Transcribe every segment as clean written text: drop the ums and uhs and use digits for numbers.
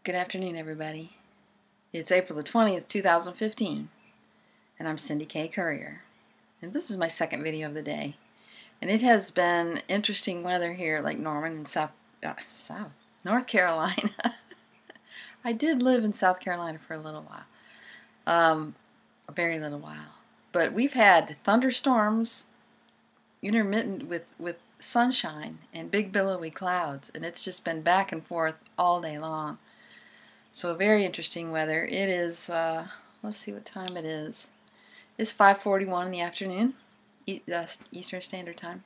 Good afternoon, everybody. It's April the 20th, 2015, and I'm Cindy K. Courier. And this is my second video of the day. And it has been interesting weather here, like Norman in North Carolina. I did live in South Carolina for a little while, a very little while. But we've had thunderstorms intermittent with sunshine and big billowy clouds, and it's just been back and forth all day long. So very interesting weather. It is, let's see what time it is. It's 5:41 in the afternoon, Eastern Standard Time.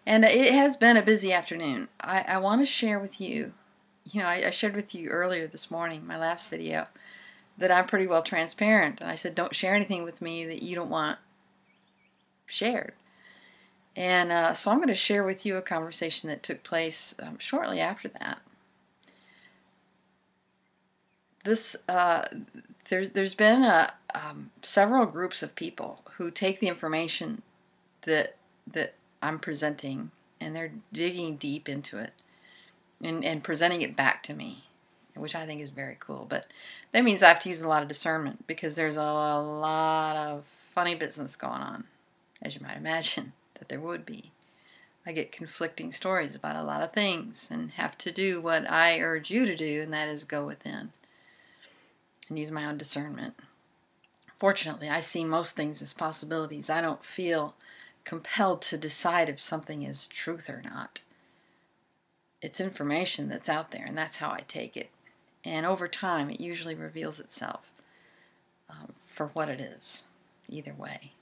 And it has been a busy afternoon. I want to share with you, I shared with you earlier this morning, my last video, that I'm pretty well transparent. And I said, don't share anything with me that you don't want shared. And so I'm going to share with you a conversation that took place shortly after that. There's been several groups of people who take the information that I'm presenting, and they're digging deep into it and presenting it back to me, which I think is very cool. But that means I have to use a lot of discernment, because there's a lot of funny business going on, as you might imagine that there would be. I get conflicting stories about a lot of things and have to do what I urge you to do, and that is go within and use my own discernment. Fortunately, I see most things as possibilities. I don't feel compelled to decide if something is truth or not. It's information that's out there, and that's how I take it. And over time, it usually reveals itself for what it is, either way.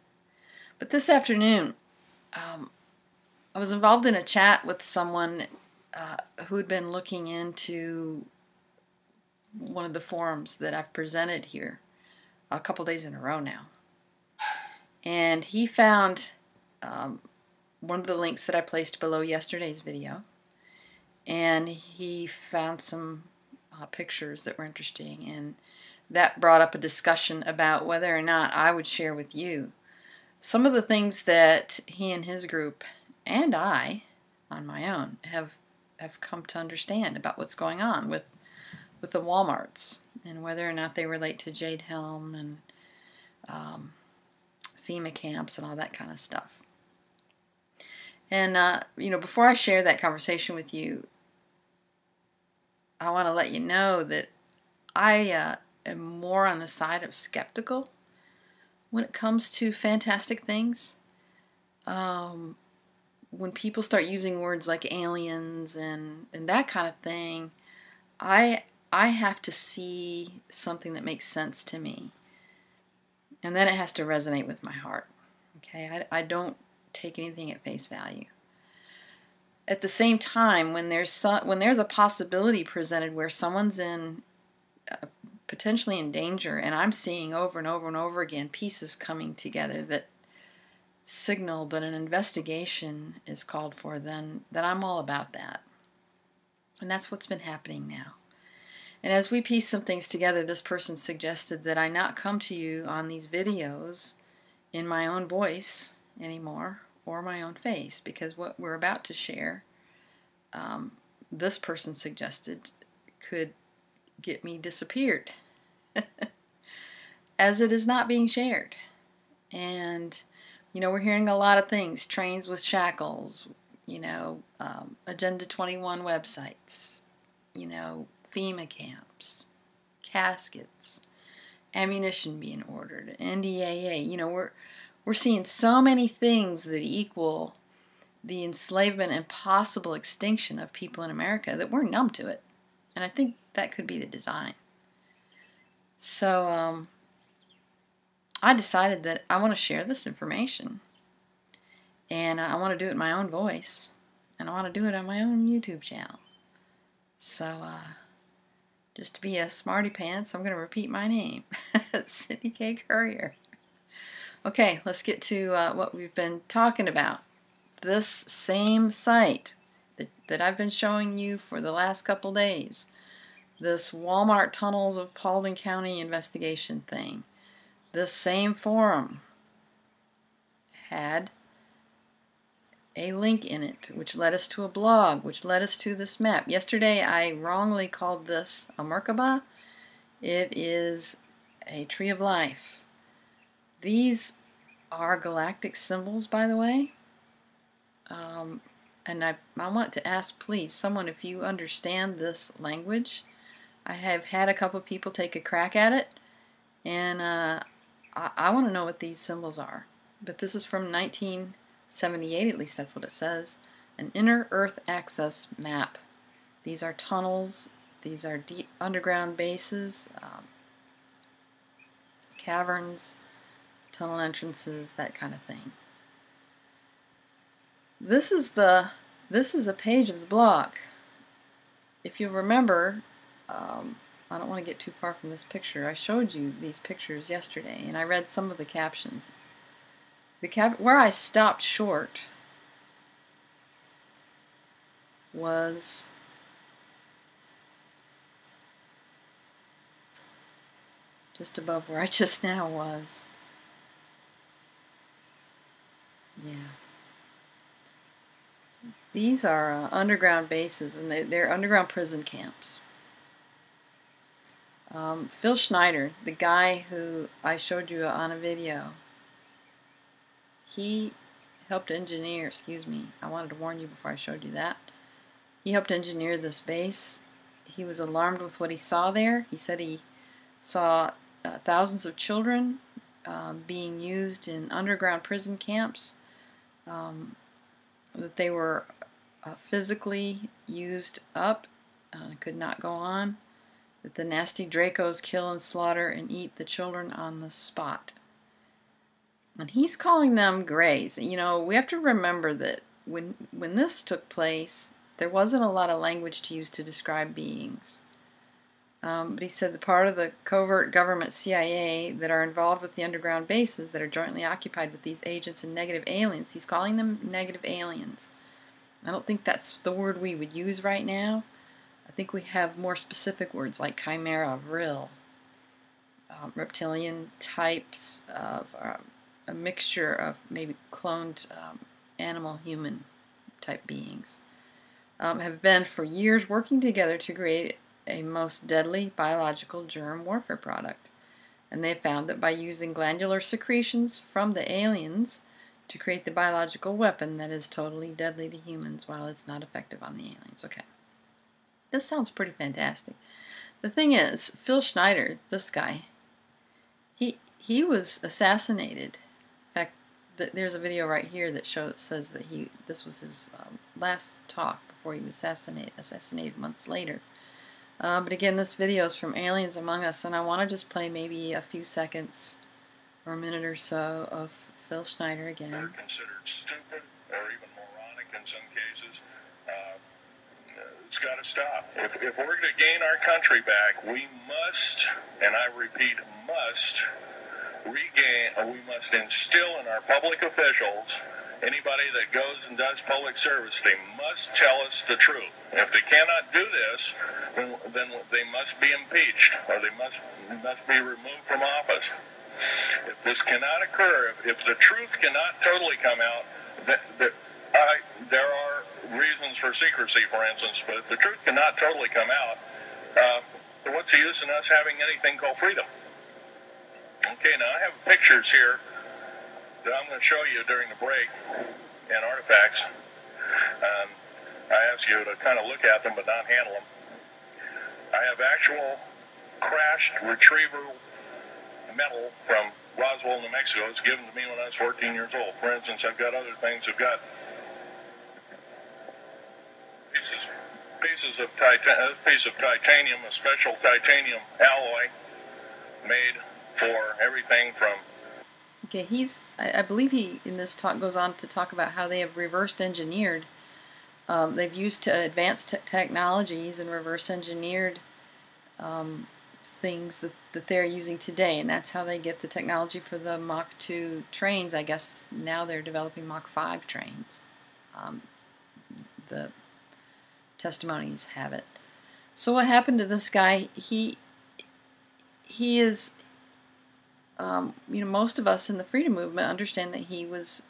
But this afternoon, I was involved in a chat with someone who had been looking into one of the forums that I've presented here a couple days in a row now. And he found one of the links that I placed below yesterday's video, and he found some pictures that were interesting, and that brought up a discussion about whether or not I would share with you some of the things that he and his group and I, on my own, have come to understand about what's going on with the Walmarts, and whether or not they relate to Jade Helm and FEMA camps and all that kind of stuff. And, before I share that conversation with you, I want to let you know that I am more on the side of skeptical when it comes to fantastic things. When people start using words like aliens and that kind of thing, I have to see something that makes sense to me. And then it has to resonate with my heart. Okay? I don't take anything at face value. At the same time, when there's a possibility presented where someone's potentially in danger, and I'm seeing over and over and over again pieces coming together that signal that an investigation is called for, then I'm all about that. And that's what's been happening now. And as we piece some things together, this person suggested that I not come to you on these videos in my own voice anymore, or my own face, because what we're about to share, this person suggested, could get me disappeared, as it is not being shared. And, we're hearing a lot of things: trains with shackles, Agenda 21 websites, FEMA camps, caskets, ammunition being ordered, NDAA. We're seeing so many things that equal the enslavement and possible extinction of people in America that we're numb to it. And I think that could be the design. So I decided that I want to share this information. And I want to do it in my own voice. And I want to do it on my own YouTube channel. So just to be a smarty pants, I'm going to repeat my name. Cindy K. Courier. Okay, let's get to what we've been talking about. This same site that I've been showing you for the last couple days, this Walmart Tunnels of Paulding County investigation thing, this same forum had a link in it, which led us to a blog, which led us to this map. Yesterday I wrongly called this a Merkaba. It is a tree of life. These are galactic symbols, by the way. And I want to ask, please, someone, if you understand this language. I have had a couple people take a crack at it, and I want to know what these symbols are. But this is from 1978, at least that's what it says. An inner Earth access map. These are tunnels. These are deep underground bases, caverns, tunnel entrances, that kind of thing. This is a page of the blog. If you remember, I don't want to get too far from this picture. I showed you these pictures yesterday, and I read some of the captions. Where I stopped short was just above where I just now was. Yeah. These are underground bases, and they're underground prison camps. Phil Schneider, the guy who I showed you on a video, he helped engineer, I wanted to warn you before I showed you that. He helped engineer this base. He was alarmed with what he saw there. He said he saw thousands of children being used in underground prison camps, that they were physically used up, could not go on, that the nasty Dracos kill and slaughter and eat the children on the spot. And he's calling them Greys. You know, we have to remember that when this took place, there wasn't a lot of language to use to describe beings. But he said the part of the covert government CIA that are involved with the underground bases that are jointly occupied with these agents and negative aliens, he's calling them negative aliens. I don't think that's the word we would use right now. I think we have more specific words like chimera, vril, reptilian types of a mixture of maybe cloned animal-human type beings, have been for years working together to create a most deadly biological germ warfare product. And they found that by using glandular secretions from the aliens to create the biological weapon that is totally deadly to humans while it's not effective on the aliens. Okay. This sounds pretty fantastic. The thing is, Phil Schneider, this guy, he was assassinated. In fact, there's a video right here that says that this was his last talk before he was assassinated months later. But again, this video is from Aliens Among Us, and I want to just play maybe a few seconds or a minute or so of Phil Schneider again. They're considered stupid or even moronic in some cases. It's got to stop. If we're going to gain our country back, we must, and I repeat, must instill in our public officials, anybody that goes and does public service, they must tell us the truth. If they cannot do this, then they must be impeached, or they must be removed from office. If this cannot occur, if the truth cannot totally come out, there are reasons for secrecy, for instance, but if the truth cannot totally come out, what's the use in us having anything called freedom? Okay, now I have pictures here that I'm going to show you during the break and artifacts. I ask you to kind of look at them but not handle them. I have actual crashed retriever metal from Roswell, New Mexico. It's given to me when I was 14 years old. For instance, I've got other things. I've got pieces of titanium, a special titanium alloy made for everything from... Okay, I believe he, in this talk, goes on to talk about how they have reversed engineered. They've used advanced technologies and reverse engineered things that they're using today, and that's how they get the technology for the Mach 2 trains. I guess now they're developing Mach 5 trains. The testimonies have it. So what happened to this guy? He is, most of us in the freedom movement understand that he was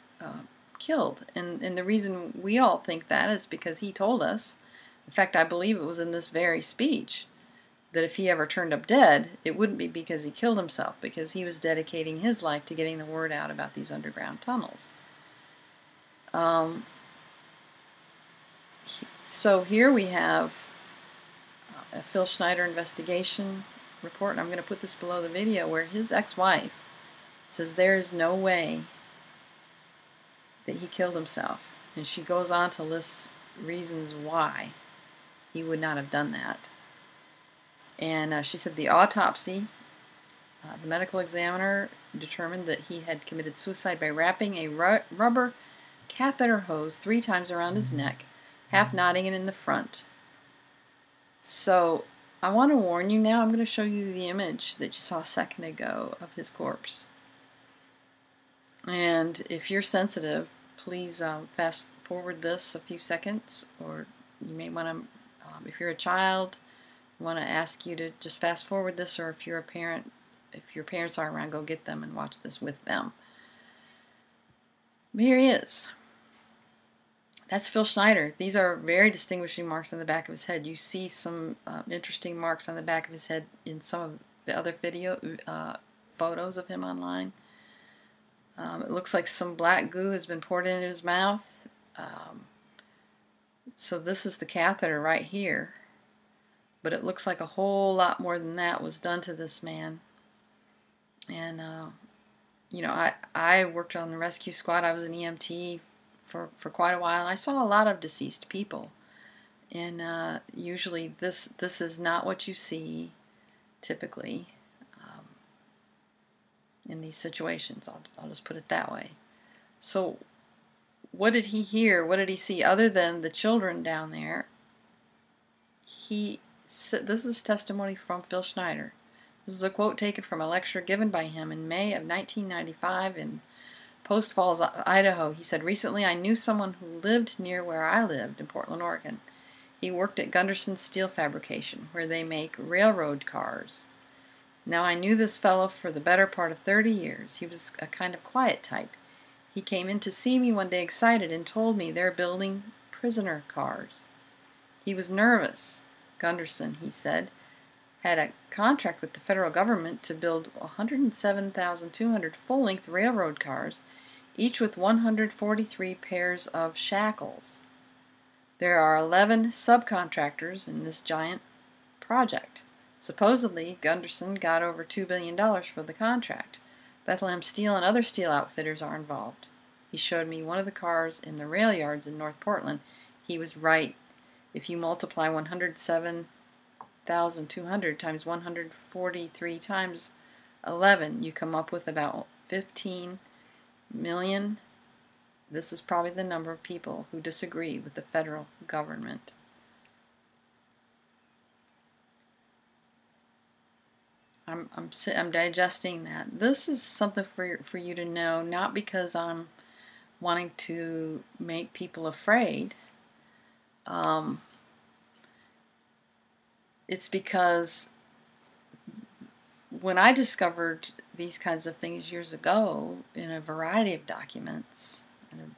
killed. And the reason we all think that is because he told us, in fact, I believe it was in this very speech, that if he ever turned up dead, it wouldn't be because he killed himself, because he was dedicating his life to getting the word out about these underground tunnels. So here we have a Phil Schneider investigation report, and I'm going to put this below the video, where his ex-wife says there is no way that he killed himself. And she goes on to list reasons why he would not have done that. And she said the autopsy, the medical examiner determined that he had committed suicide by wrapping a rubber catheter hose 3 times around his neck, half knotting it in the front. So I want to warn you now, I'm going to show you the image that you saw a second ago of his corpse. And if you're sensitive, please fast forward this a few seconds, or you may want to, if you're a child, I want to ask you to just fast forward this, or if you're a parent, if your parents are around, go get them and watch this with them. But here he is. That's Phil Schneider. These are very distinguishing marks on the back of his head. You see some interesting marks on the back of his head in some of the other photos of him online. It looks like some black goo has been poured into his mouth. So this is the catheter right here. But it looks like a whole lot more than that was done to this man. And, you know, I worked on the rescue squad. I was an EMT for quite a while. And I saw a lot of deceased people. And usually this is not what you see typically in these situations. I'll just put it that way. So what did he hear? What did he see other than the children down there? This is testimony from Phil Schneider. This is a quote taken from a lecture given by him in May of 1995 in Post Falls, Idaho. He said, "Recently I knew someone who lived near where I lived in Portland, Oregon. He worked at Gunderson Steel Fabrication, where they make railroad cars. Now I knew this fellow for the better part of 30 years. He was a kind of quiet type. He came in to see me one day excited and told me they're building prisoner cars. He was nervous. Gunderson," he said, "had a contract with the federal government to build 107,200 full-length railroad cars, each with 143 pairs of shackles. There are 11 subcontractors in this giant project. Supposedly, Gunderson got over $2 billion for the contract. Bethlehem Steel and other steel outfitters are involved. He showed me one of the cars in the rail yards in North Portland. He was right. If you multiply 107,200 times 143 times 11, you come up with about 15 million. This is probably the number of people who disagree with the federal government." I'm digesting that. This is something for you to know, not because I'm wanting to make people afraid. It's because when I discovered these kinds of things years ago in a variety of documents and a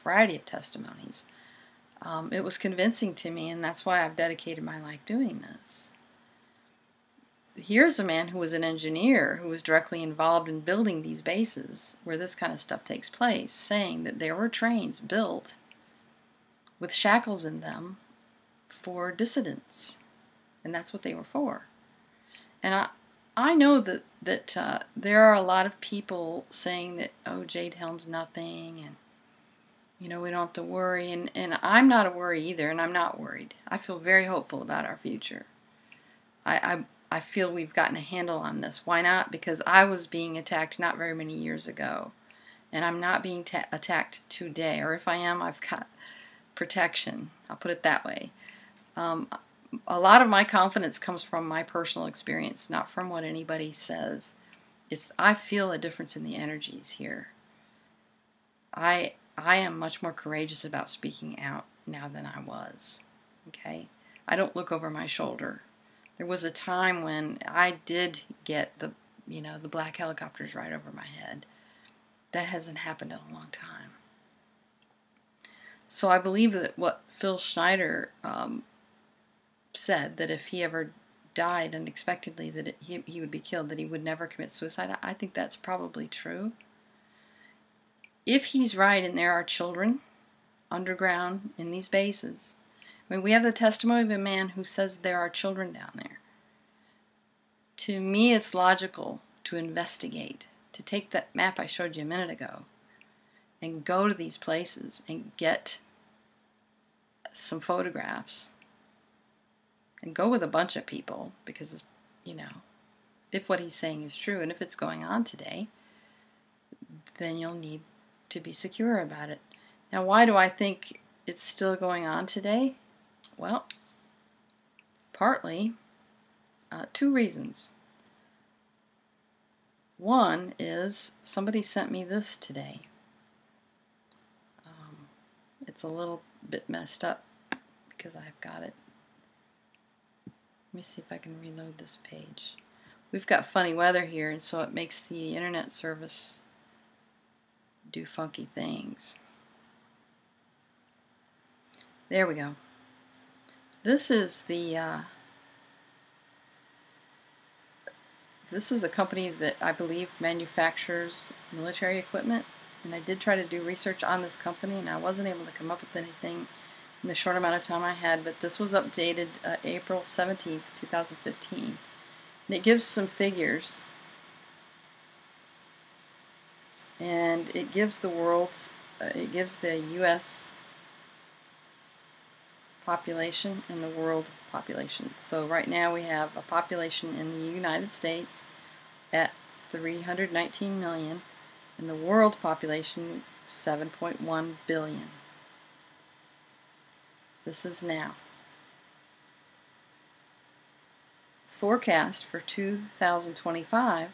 variety of testimonies, it was convincing to me, and that's why I've dedicated my life doing this. Here's a man who was an engineer who was directly involved in building these bases where this kind of stuff takes place, saying that there were trains built with shackles in them for dissidents, and that's what they were for. And I know that there are a lot of people saying that, oh, Jade Helm's nothing, and you know, we don't have to worry, and I'm not a worry either, and I'm not worried. I feel very hopeful about our future. I feel we've gotten a handle on this. Why not? Because I was being attacked not very many years ago, and I'm not being attacked today, or if I am, I've got protection. I'll put it that way. A lot of my confidence comes from my personal experience, not from what anybody says. I feel a difference in the energies here. I am much more courageous about speaking out now than I was. Okay? I don't look over my shoulder. There was a time when I did get the black helicopters right over my head. That hasn't happened in a long time. So I believe that what Phil Schneider said, that if he ever died unexpectedly, that he would be killed, that he would never commit suicide. I think that's probably true. If he's right and there are children underground in these bases, I mean, we have the testimony of a man who says there are children down there. To me, it's logical to investigate, to take that map I showed you a minute ago and go to these places and get some photographs and go with a bunch of people, because, you know, if what he's saying is true and if it's going on today, then you'll need to be secure about it. Now, why do I think it's still going on today? Well, partly two reasons. One is somebody sent me this today. It's a little bit messed up because I've got it. Let me see if I can reload this page. We've got funny weather here, and so it makes the internet service do funky things. There we go. This is the this is a company that I believe manufactures military equipment, and I did try to do research on this company, and I wasn't able to come up with anything in the short amount of time I had, but this was updated April 17th, 2015. And it gives some figures, and it gives the world's, it gives the U.S. population and the world population. So right now we have a population in the United States at 319 million, and the world population 7.1 billion. This is now. Forecast for 2025,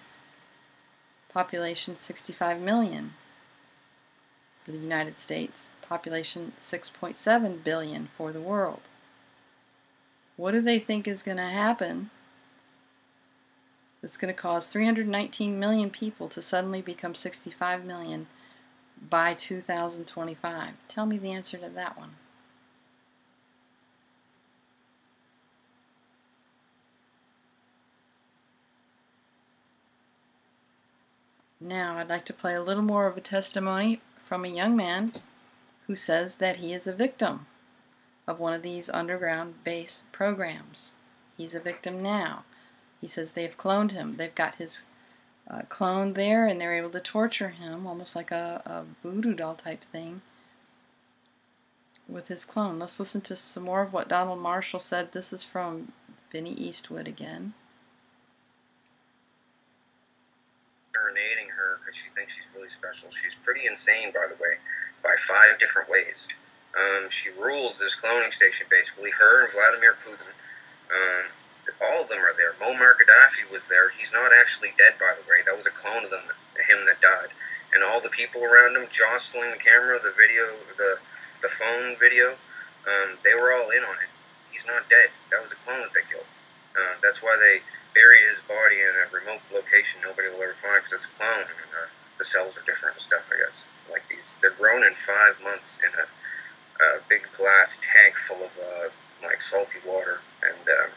population 65 million for the United States, population 6.7 billion for the world. What do they think is going to happen that's going to cause 319 million people to suddenly become 65 million by 2025? Tell me the answer to that one. Now, I'd like to play a little more of a testimony from a young man who says that he is a victim of one of these underground base programs. He's a victim now. He says they've cloned him. They've got his clone there, and they're able to torture him, almost like a voodoo doll type thing, with his clone. Let's listen to some more of what Donald Marshall said. This is from Vinnie Eastwood again. Serenading her because she thinks she's really special. She's pretty insane, by the way, by 5 different ways. She rules this cloning station, basically. Her and Vladimir Putin. All of them are there. Muammar Gaddafi was there. He's not actually dead, by the way. That was a clone of him that died. And all the people around him jostling the camera, the video, the phone video, they were all in on it. He's not dead. That was a clone that they killed. That's why they buried his body in a remote location nobody will ever find, because it's a clone, and the cells are different and stuff, I guess. Like these, they're grown in 5 months in a big glass tank full of like salty water, and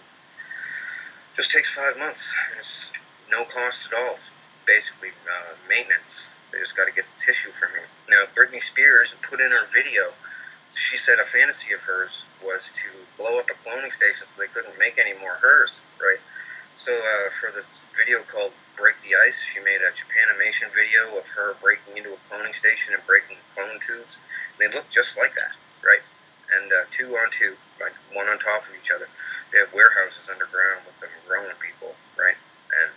just takes 5 months. It's no cost at all. It's basically maintenance. They just got to get tissue from him. Now, Britney Spears put in her video. She said a fantasy of hers was to blow up a cloning station so they couldn't make any more hers, right? So for this video called Break the Ice, she made a Japanimation video of her breaking into a cloning station and breaking clone tubes. And they look just like that, right? And 2 on 2, like one on top of each other. They have warehouses underground with them growing people, right? And,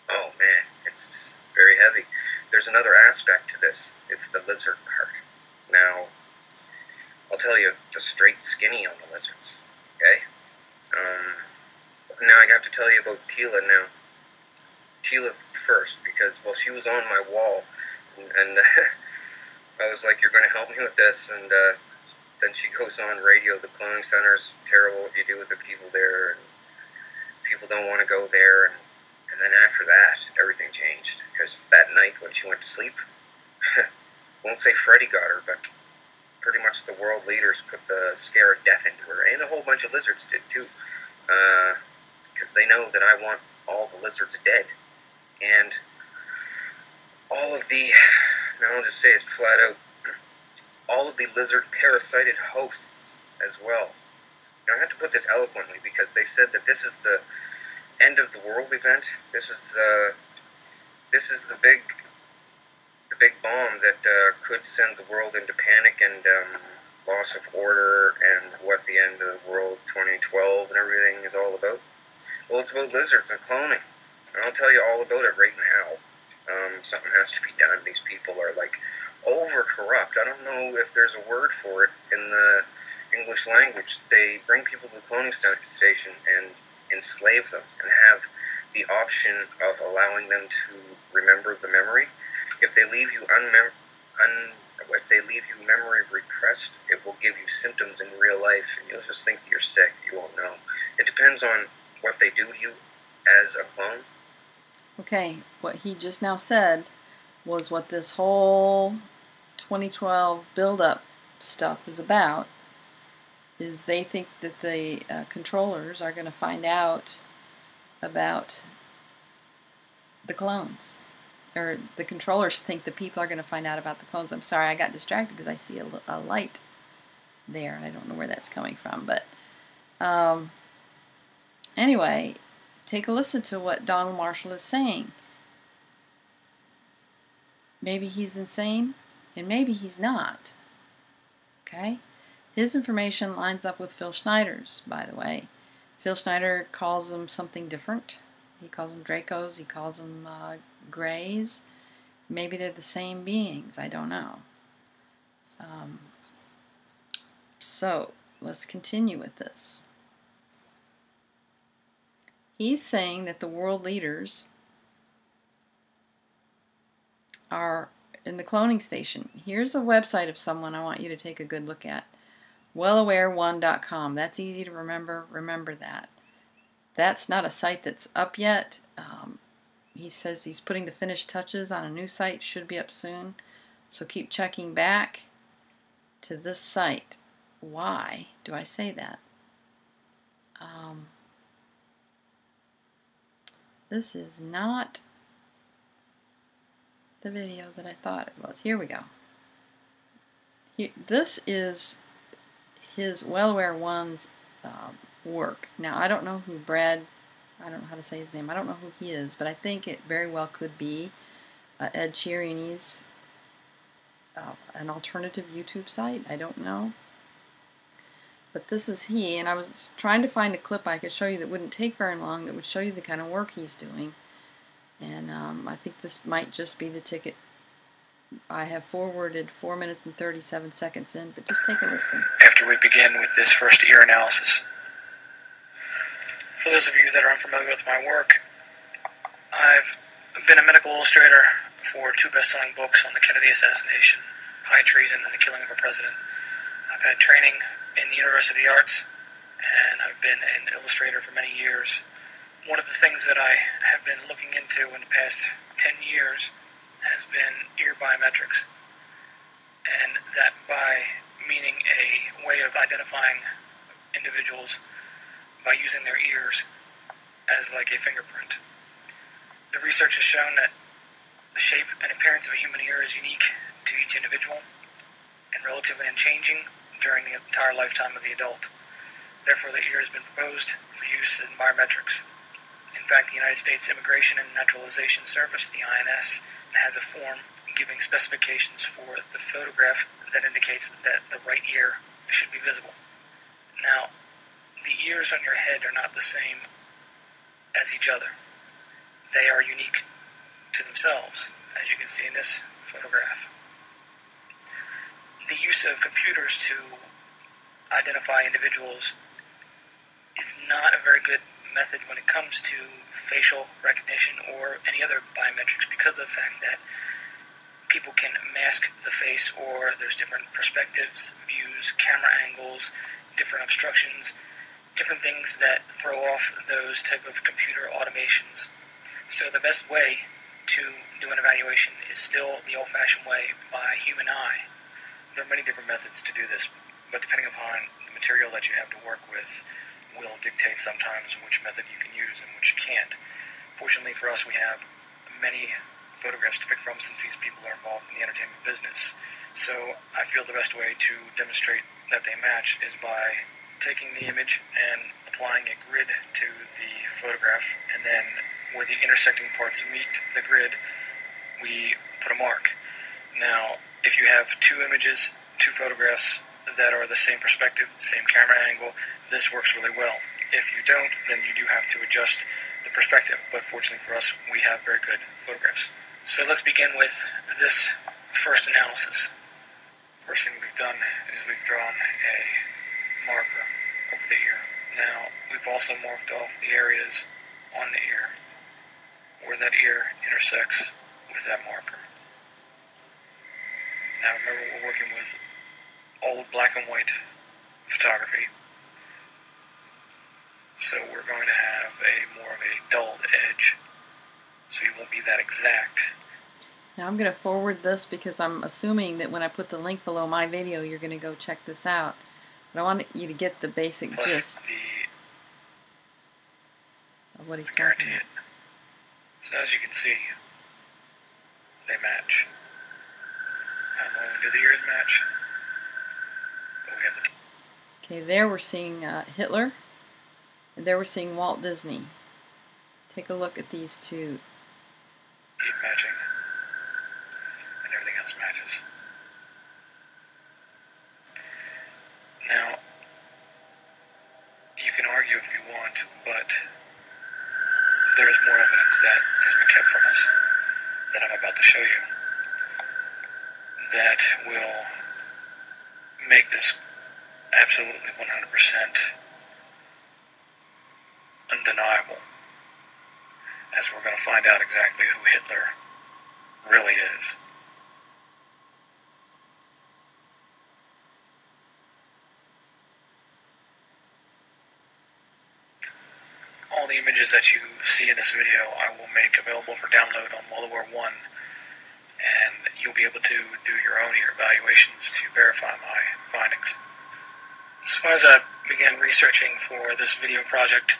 oh man, it's very heavy. There's another aspect to this. It's the lizard part. Now, I'll tell you the straight skinny on the lizards, okay? Now I have to tell you about Tila now. Tila first, because, well, she was on my wall, and I was like, you're going to help me with this, and then she goes on radio, the cloning center's terrible, what you do with the people there, and people don't want to go there, and then after that, everything changed, because that night when she went to sleep, won't say Freddie got her, but pretty much the world leaders put the scare of death into her, and a whole bunch of lizards did too, because they know that I want all the lizards dead, and all of the, now I'll just say it flat out, all of the lizard parasited hosts as well. Now I have to put this eloquently because they said that this is the end of the world event. This is the big bomb that could send the world into panic and loss of order, and what the end of the world 2012 and everything is all about. Well, it's about lizards and cloning, and I'll tell you all about it right now. Something has to be done. These people are like over corrupt. I don't know if there's a word for it in the English language. They bring people to the cloning station and enslave them and have the option of allowing them to remember the memory. If they leave you if they leave you memory repressed, it will give you symptoms in real life, and you'll just think that you're sick. You won't know. It depends on what they do to you as a clone. Okay, what he just now said was what this whole 2012 build-up stuff is about. Is they think that the controllers are going to find out about the clones. Or the controllers think the people are going to find out about the clones. I'm sorry, I got distracted because I see a light there, and I don't know where that's coming from. But anyway, take a listen to what Donald Marshall is saying. Maybe he's insane, and maybe he's not. Okay? His information lines up with Phil Schneider's, by the way. Phil Schneider calls them something different. He calls them Dracos, he calls them Greys. Maybe they're the same beings, I don't know. So, let's continue with this. He's saying that the world leaders are in the cloning station. Here's a website of someone I want you to take a good look at. WellAware1.com. That's easy to remember. Remember that. That's not a site that's up yet. He says he's putting the finished touches on a new site. Should be up soon. So keep checking back to this site. Why do I say that? This is not the video that I thought it was. Here we go. This is his WellAware 1's work. Now, I don't know who Brad, I don't know how to say his name, I don't know who he is, but I think it very well could be Ed Chiarini's an alternative YouTube site. I don't know. But this is he, and I was trying to find a clip I could show you that wouldn't take very long, that would show you the kind of work he's doing. And I think this might just be the ticket. I have forwarded 4 minutes and 37 seconds in, but just take a listen. After we begin with this first ear analysis. For those of you that are unfamiliar with my work, I've been a medical illustrator for 2 best-selling books on the Kennedy assassination, high treason, and the killing of a president. I've had training in the University Arts, and I've been an illustrator for many years. One of the things that I have been looking into in the past 10 years has been ear biometrics, and that by meaning a way of identifying individuals by using their ears as like a fingerprint. The research has shown that the shape and appearance of a human ear is unique to each individual and relatively unchanging during the entire lifetime of the adult. Therefore, the ear has been proposed for use in biometrics. In fact, the United States Immigration and Naturalization Service, the INS, has a form giving specifications for the photograph that indicates that the right ear should be visible. Now, the ears on your head are not the same as each other. They are unique to themselves, as you can see in this photograph. The use of computers to identify individuals is not a very good method when it comes to facial recognition or any other biometrics, because of the fact that people can mask the face, or there's different perspectives, views, camera angles, different obstructions, different things that throw off those type of computer automations. So the best way to do an evaluation is still the old-fashioned way, by human eye. there are many different methods to do this, but depending upon the material that you have to work with will dictate sometimes which method you can use and which you can't. Fortunately for us, we have many photographs to pick from since these people are involved in the entertainment business. So I feel the best way to demonstrate that they match is by taking the image and applying a grid to the photograph, and then where the intersecting parts meet the grid, we put a mark. Now, if you have two images, two photographs that are the same perspective, the same camera angle, this works really well. If you don't, then you do have to adjust the perspective, but fortunately for us, we have very good photographs. So let's begin with this first analysis. First thing we've done is we've drawn a marker over the ear. Now, we've also marked off the areas on the ear where that ear intersects with that marker. Now remember, we're working with old black and white photography, so we're going to have more of a dulled edge, so you won't be that exact. Now I'm going to forward this because I'm assuming that when I put the link below my video, you're going to go check this out. But I want you to get the basic Plus gist of what he's talking guarantee about. it. So as you can see, they match. Not only do the ears match, but we have the Okay, there we're seeing Hitler, and there we're seeing Walt Disney. Take a look at these two. teeth matching, and everything else matches. Now, you can argue if you want, but there is more evidence that has been kept from us that I'm about to show you that will make this absolutely 100% undeniable, as we're going to find out exactly who Hitler really is. All the images that you see in this video I will make available for download on Walloware 1, and you'll be able to do your own ear evaluations to verify my findings. So as I began researching for this video project,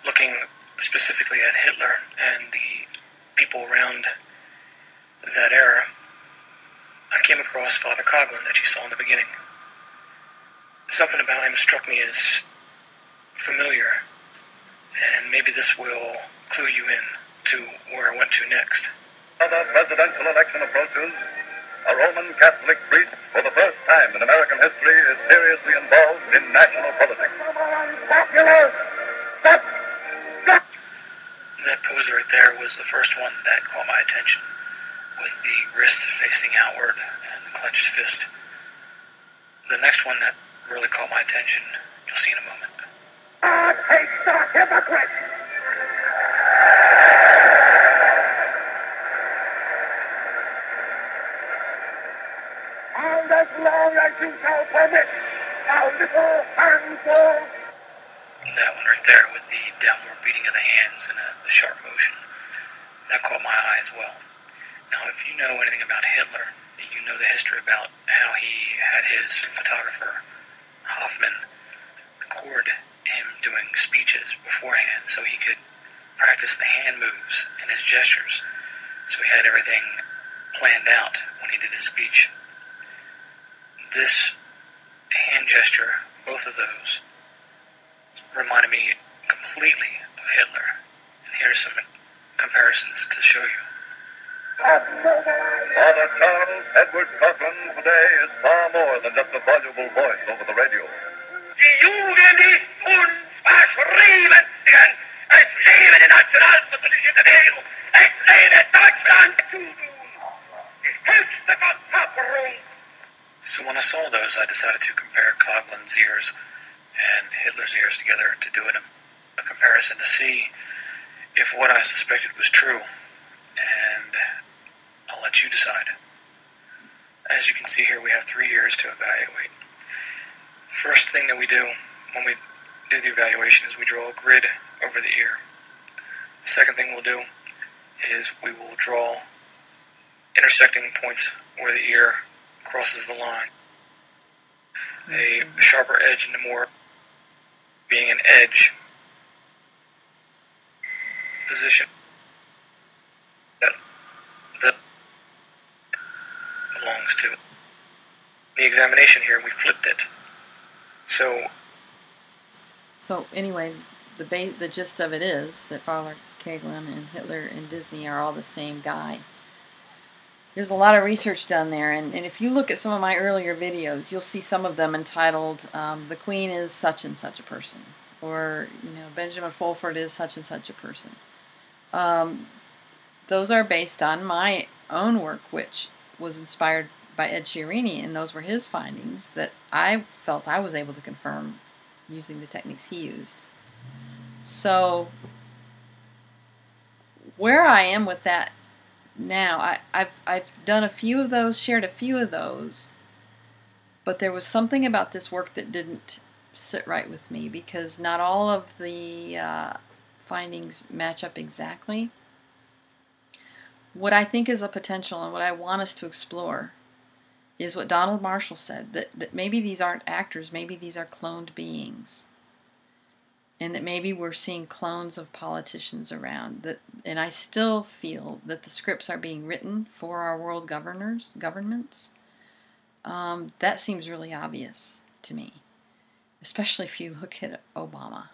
looking specifically at Hitler and the people around that era, I came across Father Coughlin that you saw in the beginning. Something about him struck me as familiar, and maybe this will clue you in to where I went to next. The presidential election approaches. A Roman Catholic priest, for the first time in American history, is seriously involved in national politics. That pose right there was the first one that caught my attention, with the wrist facing outward and the clenched fist. The next one that really caught my attention, you'll see in a moment. God hates the hypocrite! And as long as you shall permit a little handful. That one right there with the downward beating of the hands and the sharp motion, that caught my eye as well. Now, if you know anything about Hitler, you know the history about how he had his photographer, Hoffman, record him doing speeches beforehand so he could practice the hand moves and his gestures. So he had everything planned out when he did his speech. This hand gesture, both of those, reminded me completely of Hitler. And here's some comparisons to show you. Father Charles Edward Coughlin today is far more than just a voluble voice over the radio. Die Jugend ist unverschrieben. Es lebe die nationalsozialistische Bewegung. Es lebe Deutschland. Die höchste Verkörperung. So when I saw those, I decided to compare Coughlin's ears and Hitler's ears together to do a comparison to see if what I suspected was true. And I'll let you decide. As you can see here, we have 3 ears to evaluate. First thing that we do when we do the evaluation is we draw a grid over the ear. The second thing we'll do is we will draw intersecting points where the ear crosses the line. A sharper edge into more being an edge position that belongs to. The examination here, we flipped it. So anyway, the gist of it is that Father Coughlin and Hitler and Disney are all the same guy. There's a lot of research done there, and if you look at some of my earlier videos, you'll see some of them entitled, The Queen is such and such a person, or, Benjamin Fulford is such and such a person. Those are based on my own work, which was inspired by Ed Chiarini, and those were his findings that I felt I was able to confirm using the techniques he used. So, where I am with that now, I've done a few of those, shared a few of those, but there was something about this work that didn't sit right with me, because not all of the findings match up exactly. What I think is a potential and what I want us to explore is what Donald Marshall said, that maybe these aren't actors, maybe these are cloned beings. And that maybe we're seeing clones of politicians around. And I still feel that the scripts are being written for our world governments. That seems really obvious to me, especially if you look at Obama.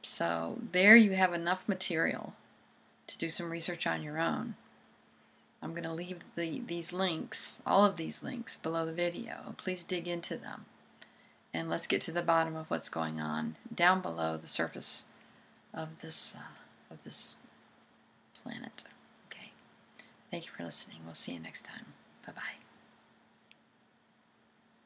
So there you have enough material to do some research on your own. I'm going to leave these links, all of these links, below the video. Please dig into them. And let's get to the bottom of what's going on down below the surface of this planet. Okay. Thank you for listening. We'll see you next time. Bye-bye.